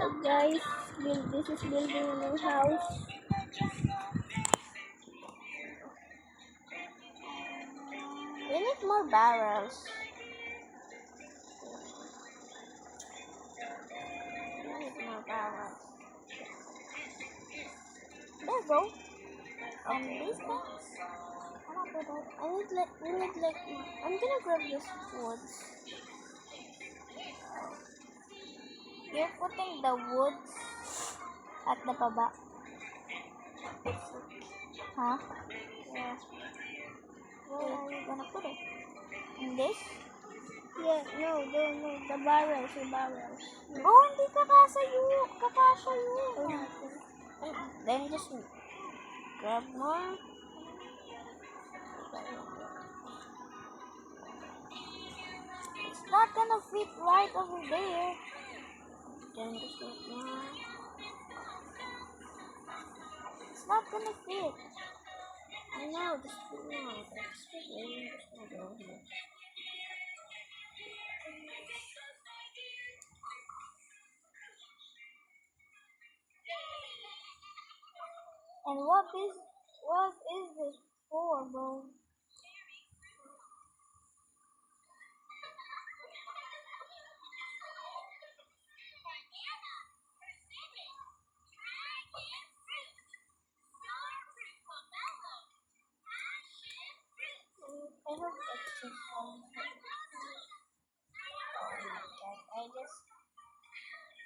So guys, this is building a new house. We need more barrels. We need more barrels. There you go. And these things. We need like, I'm gonna grab this wood. You're putting the wood at the baba. Huh? Yeah. Where are you gonna put it? In this? Yeah, no, the barrels, Oh, hindi kakasya yun. Then just grab more. It's not gonna fit right over there. Then just get more. It's not gonna fit. I know, just put it on. Just gonna go here. And what is this for, bro? I hope that's just fun. I just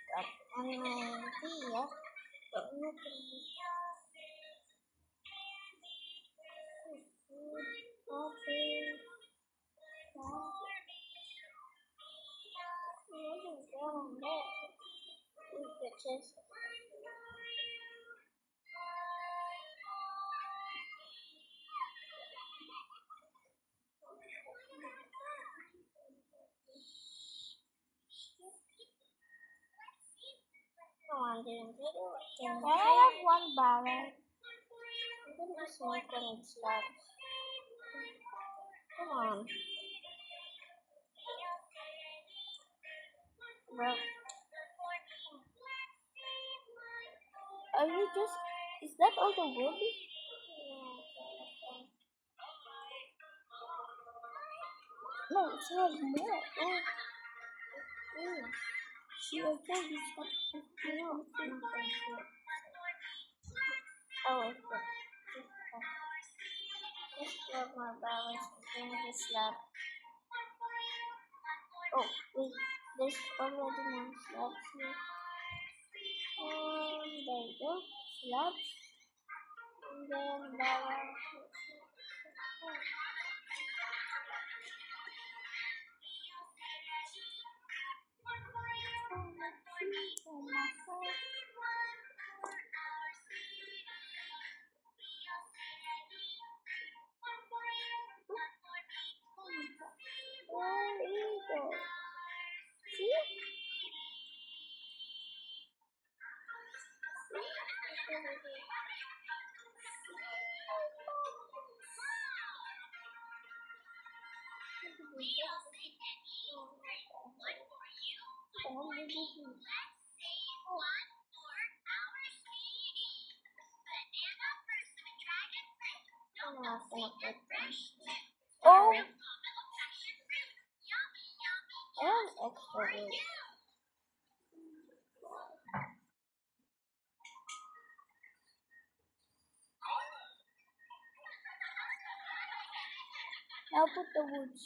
got an idea. But nothing. Can I have one barrel? I'm gonna just make one slabs. Come on. Bro. Are you just... Is that all the wood? No, it's not more. Oh. She okay, you stop. Oh, wait. Let's grab more barrels and bring this slab. Oh, wait. There's already more slabs here. There you go. Slabs. And then barrels. Where is it? See? Oh, and extra wood. Now put the woods.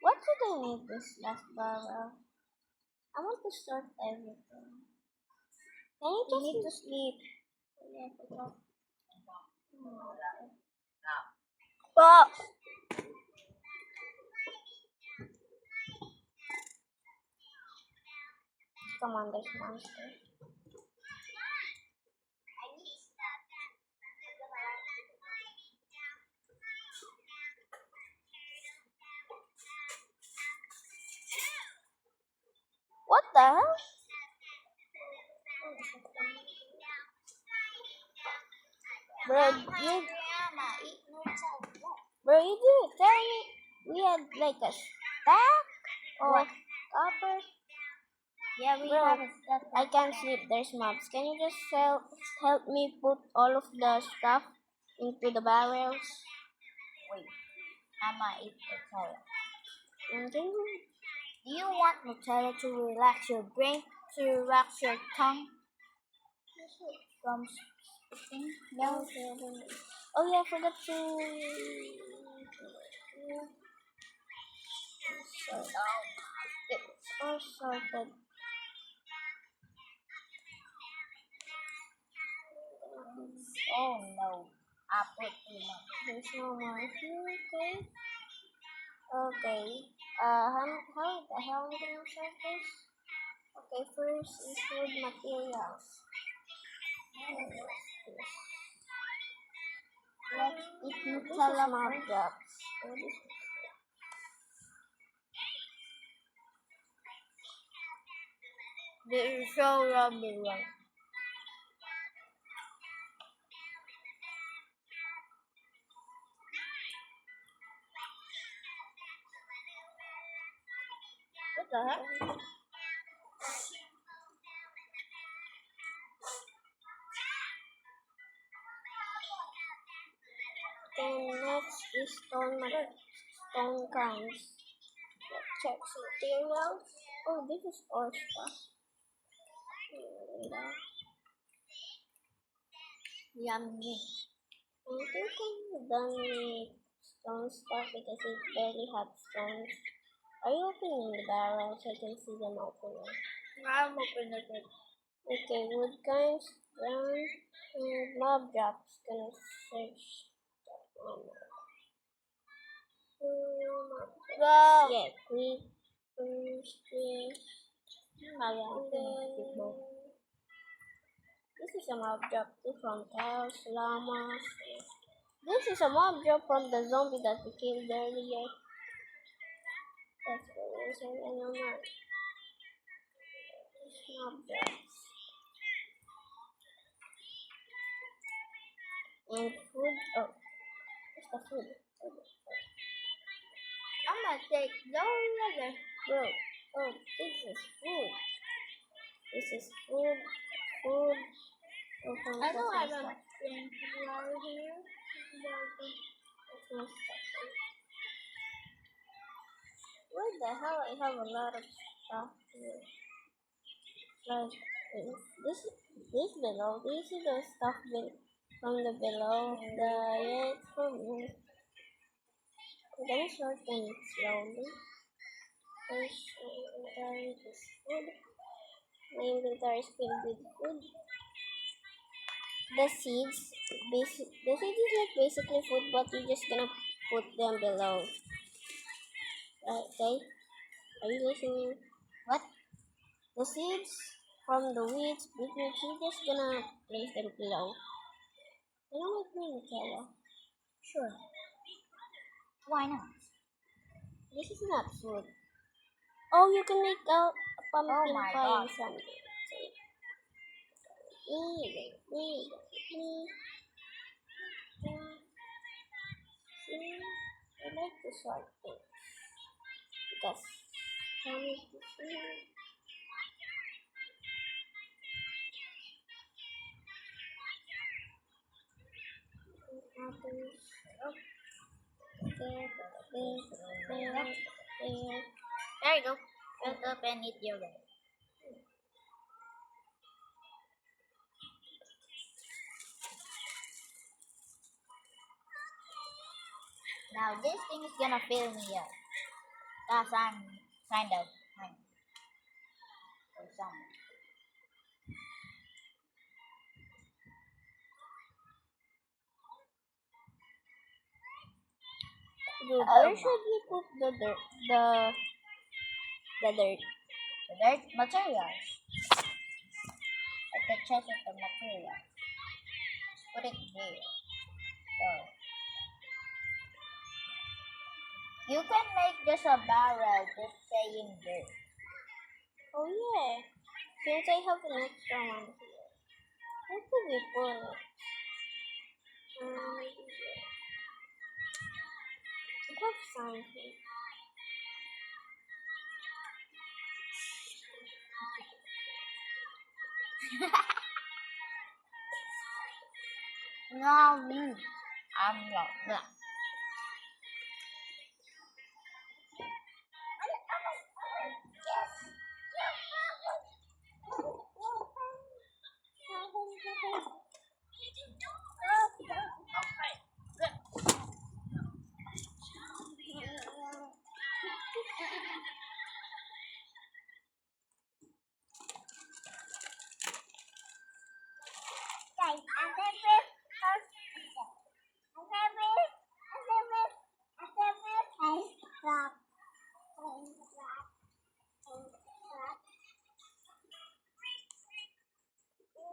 What did I need this last barrel? I want to start everything. Can you just need to sleep? Yeah, I forgot. But come on, there's monster. What the hell? Bro, you didn't tell me. We had like a stack of copper. Yeah, we Bro, have a stack. I can't sleep. There's mobs. Can you just help me put all of the stuff into the barrels? Wait, I'ma eat Nutella. Okay. Do you want Nutella to relax your brain, to relax your tongue from speaking? No. Oh yeah, I forgot to. It's all sorted. Oh no, I put too much. There's no more here. Okay. Okay. How the hell am I gonna start this? Okay, first is food materials. Let's eat This is Nutella mob first. drops. This is so lovely one. What the heck? Then next is stone kinds. Check materials. Oh, this is all stuff. Yummy. I think I'm done with stone stuff because it barely had stones. Are you opening the barrels? I can see them opening. I'm opening it. Okay, wood kinds, brown, and mob drops. Gonna search that one. Wow. Yeah, creepers, trees. This is a mob drop too from cows, llamas. This is a mob drop from the zombie that we killed earlier. That's the reason I know not. Mob drops. And food. Oh, what's the food? I'm gonna take no leather. Bro, oh, this is food. This is food. Food. Oh, I know I that's don't think water here. my stuff. Where the hell I have a lot of stuff here? Like this below. Do you see the stuff from the below? Yeah, it's from here. I'm gonna sort them slowly. First, inventory is food. My inventory is filled with food. The seeds is like basically food, but you're just gonna put them below. Okay? Are you listening? What? The seeds from the weeds, beetroots, you're just gonna place them below. You know what I mean, Nutella? Sure. Why not? This is not food. Oh, you can make a pumpkin my pie God. or something. See, I like to sort things because There you go. Shut up and eat your rice. Now this thing is gonna fill me up. Cause I'm kind of hungry. Or something. Dude, where should we put the dirt? The dirt. The dirt materials. At the chest of the material. Put it there. So you can make just a barrel just saying dirt. Oh yeah. Since I have an extra one here. Where could we put it? I have something. No, I'm not.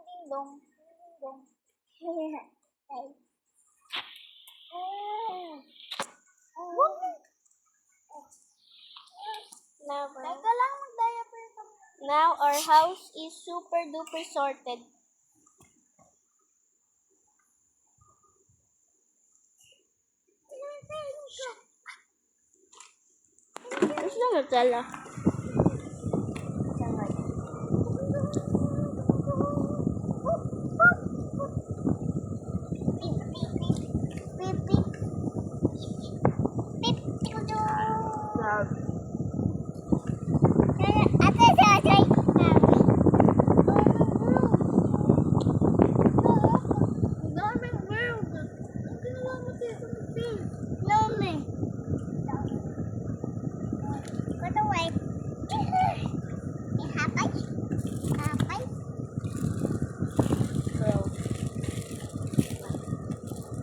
Ding dong, ding dong. Teka lang, mag-diaper ka. Now our house is super duper sorted. Gusto na Nutella.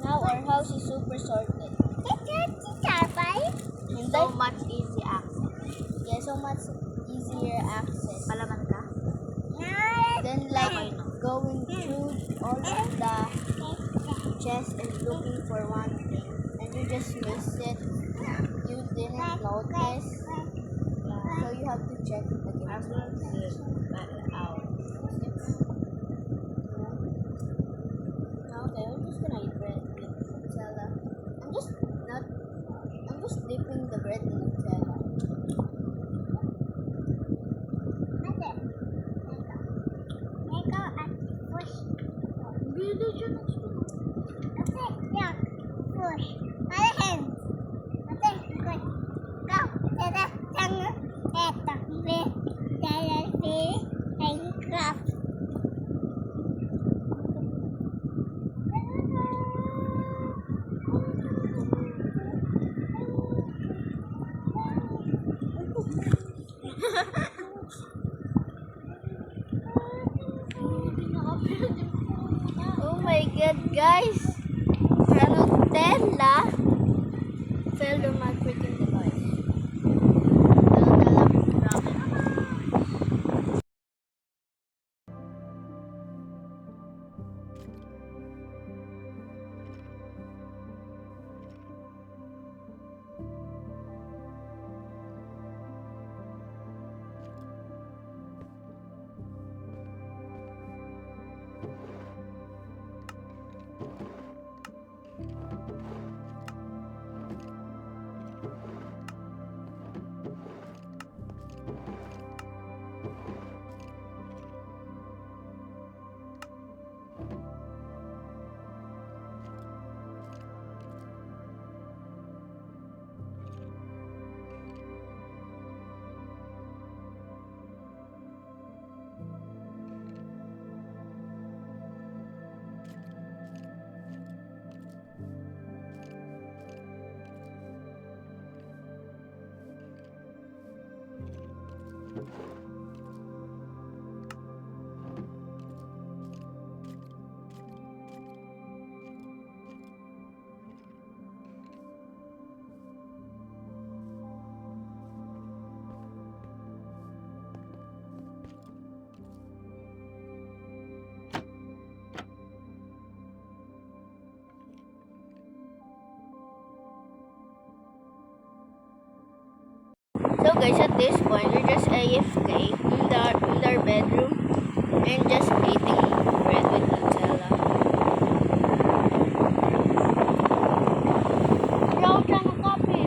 Now our house is super sorted. And So then, much easy access. yeah, so much easier access. Palaman ka? Then like going through all of the chest and looking for one thing, and you just miss it. You didn't notice, so you have to check it again. Okay, I'm just gonna eat bread with Nutella. I'm just dipping the bread in Nutella. Oh my god, guys! The Nutella fell on my freaking device. So guys, at this point, we're just AFK in our bedroom and just eating bread with Nutella. We're all trying to copy.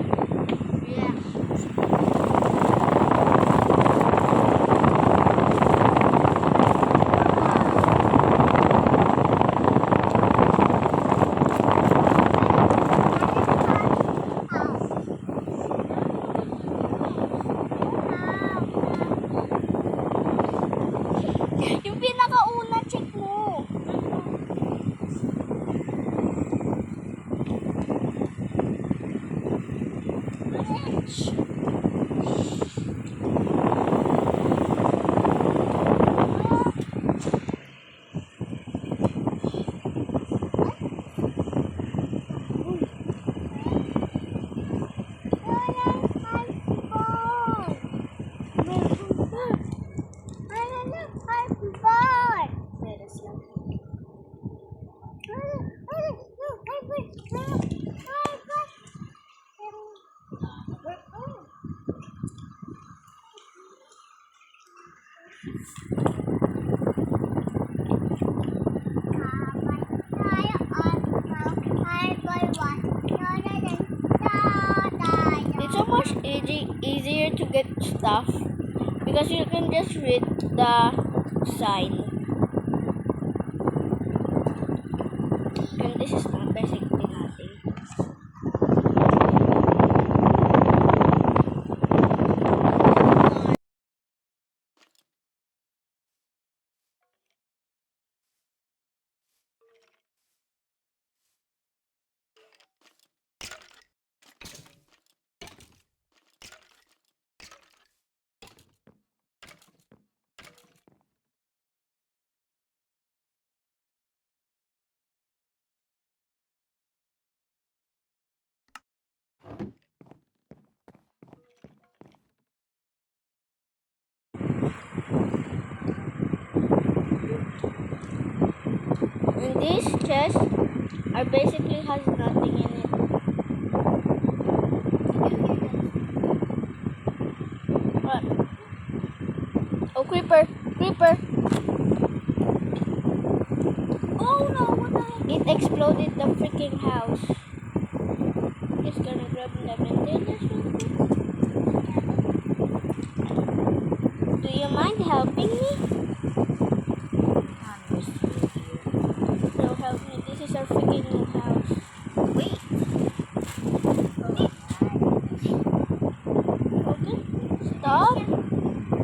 easier to get stuff because you can just read the sign. And this is not basically nothing. And these chests are basically has nothing in it. What? Oh, creeper! Creeper! Oh no, what the heck? It exploded the freaking house. Just gonna grab them and then just do you mind helping me? No, help me. This is our freaking new house. Wait. Okay. Stop.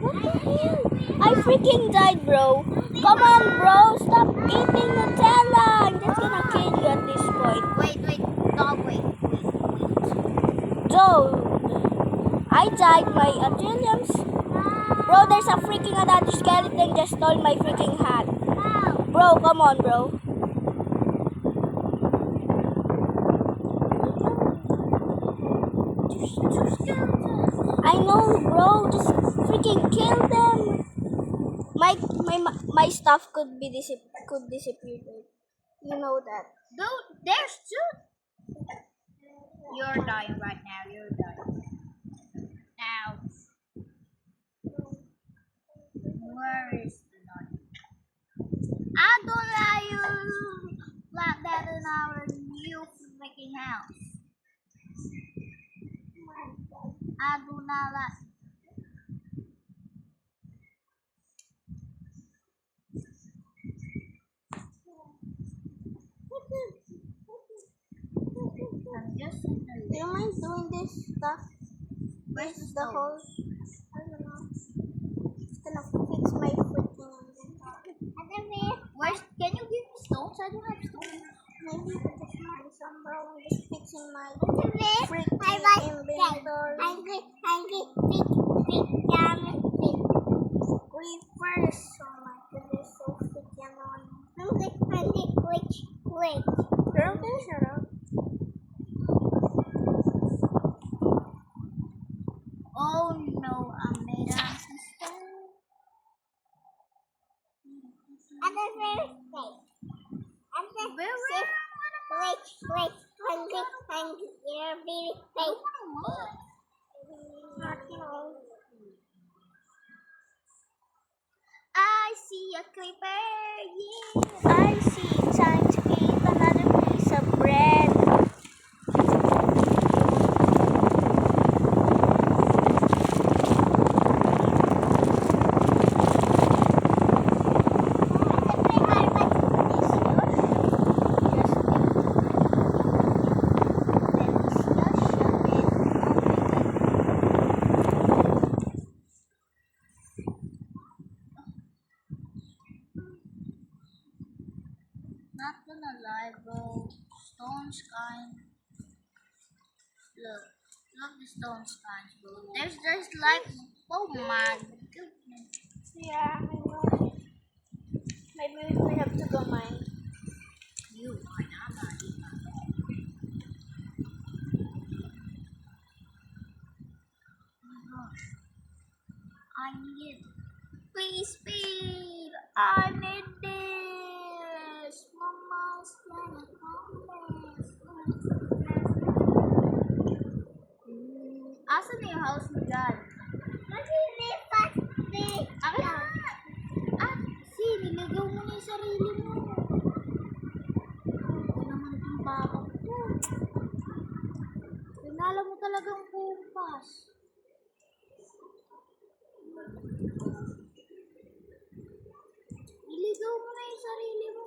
What the hell? I freaking died, bro. Come on, bro. Stop eating Nutella. I'm just gonna kill you at this point. Wait. Dog, wait. Dude. I died my Adrilliums. Bro, there's a freaking another skeleton just stole my freaking hat. Bro, come on, bro. I know, bro. Just freaking kill them. My stuff could disappear. You know that. Dude, there's two. You're dying right now. You're dying. Now. Where is the knife? I don't allow you like that in our new freaking house. I do not like. I'm just in the Do you mind doing this stuff? Where's The the whole. I don't know. It's gonna fix my freaking inventory. Where's? Can you give me stones? I don't have stones. Maybe with the some bro. I'm just fixing my Freaking freaking inventory. Reverse. Oh my goodness, so freaking annoying. Girl, can you shut up? Oh no, I made a mistake. I see a creeper. Yeah. I see. Time to eat another piece of bread. Not gonna lie, bro. Stones kind. Look the stones kinds, bro. There's like, oh my goodness. Yeah, I know. Maybe we have to go mine. You are not even. I need it. Please speed. I need this. Mama's gonna Asan na yung house mo dyan? Niligaw mo na yung sarili mo. Ito naman itong baka ko. Pinala mo talagang kumpas. Ligaw mo na yung sarili mo.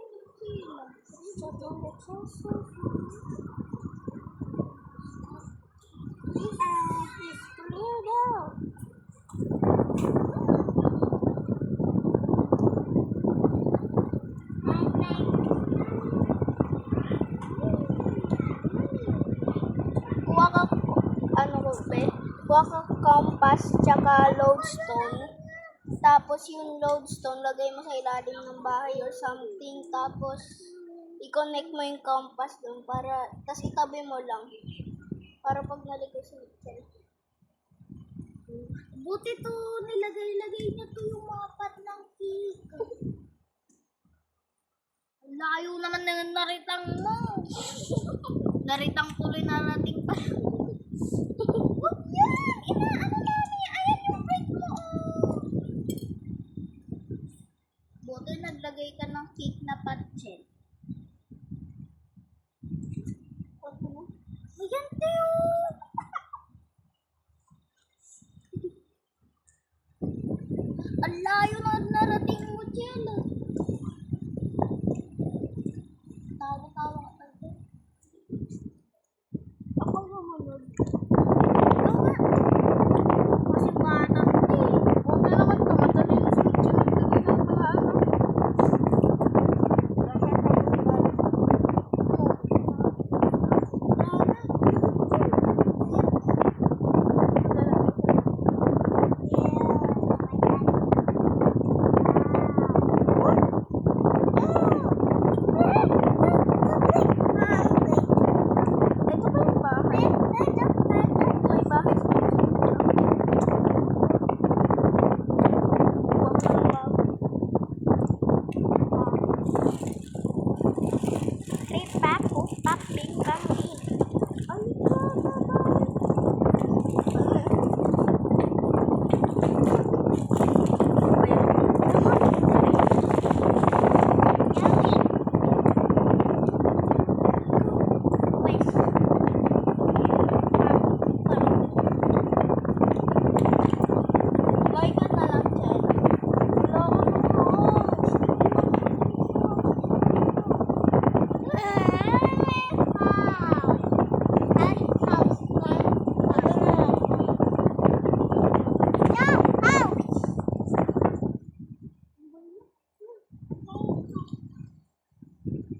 It's cleared out. Kuha ka, ano ko be? Kuha ka compass tsaka lodestone. Tapos yung lodestone, lagay mo sa ilalim ng bahay or something. Tapos, i-connect mo yung compass dun para, tas itabi mo lang. Para pag naligo si Mitchell. Buti to, nilagay-lagay niya to yung mga pat ng cake. Ang layo naman ng naritang mo. Naritang tuloy narating pa. Huwag yan! Inaano namin! Ayan yung break mo! Oh. Buti naglagay ka ng cake na patchen. Ayan, Teo! Ang layo na narating mo, Jello. Tawa-tawa ka tayo. Ako sumunod. Kasi batang eh. Huwag na naman ito. Madali na si Mitchell. Madali na paano. Ito ba yung bahay? May bahay sa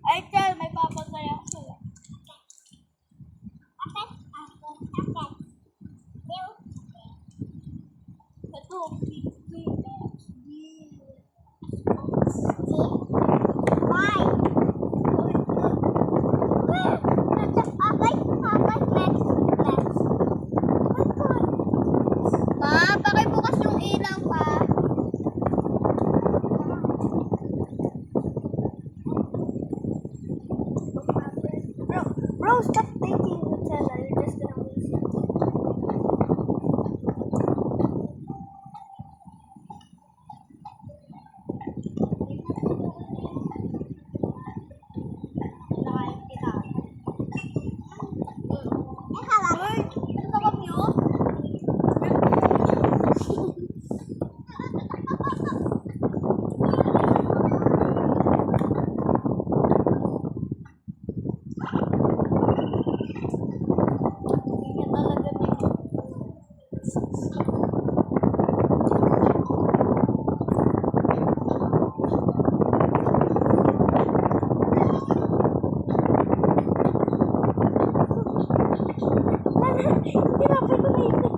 Ay, Chel, may papagay ako sa'yo. Ito, Ma, pakibukas yung ilaw pa. Bro, stop taking Nutella. You're just gonna waste it. Tinapay ko na ipit.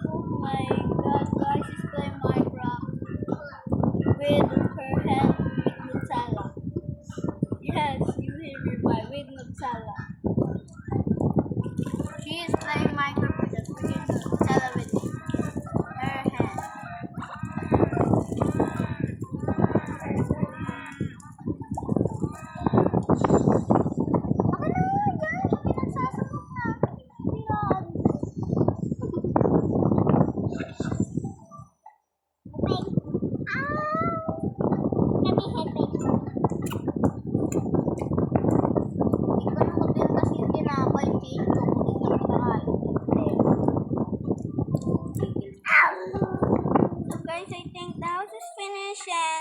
Oh my god, guys, she's playing Minecraft with her hand with Nutella. Yes, you hear me right, with Nutella. She is playing Minecraft with the freaking Nutella with her hand.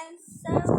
and so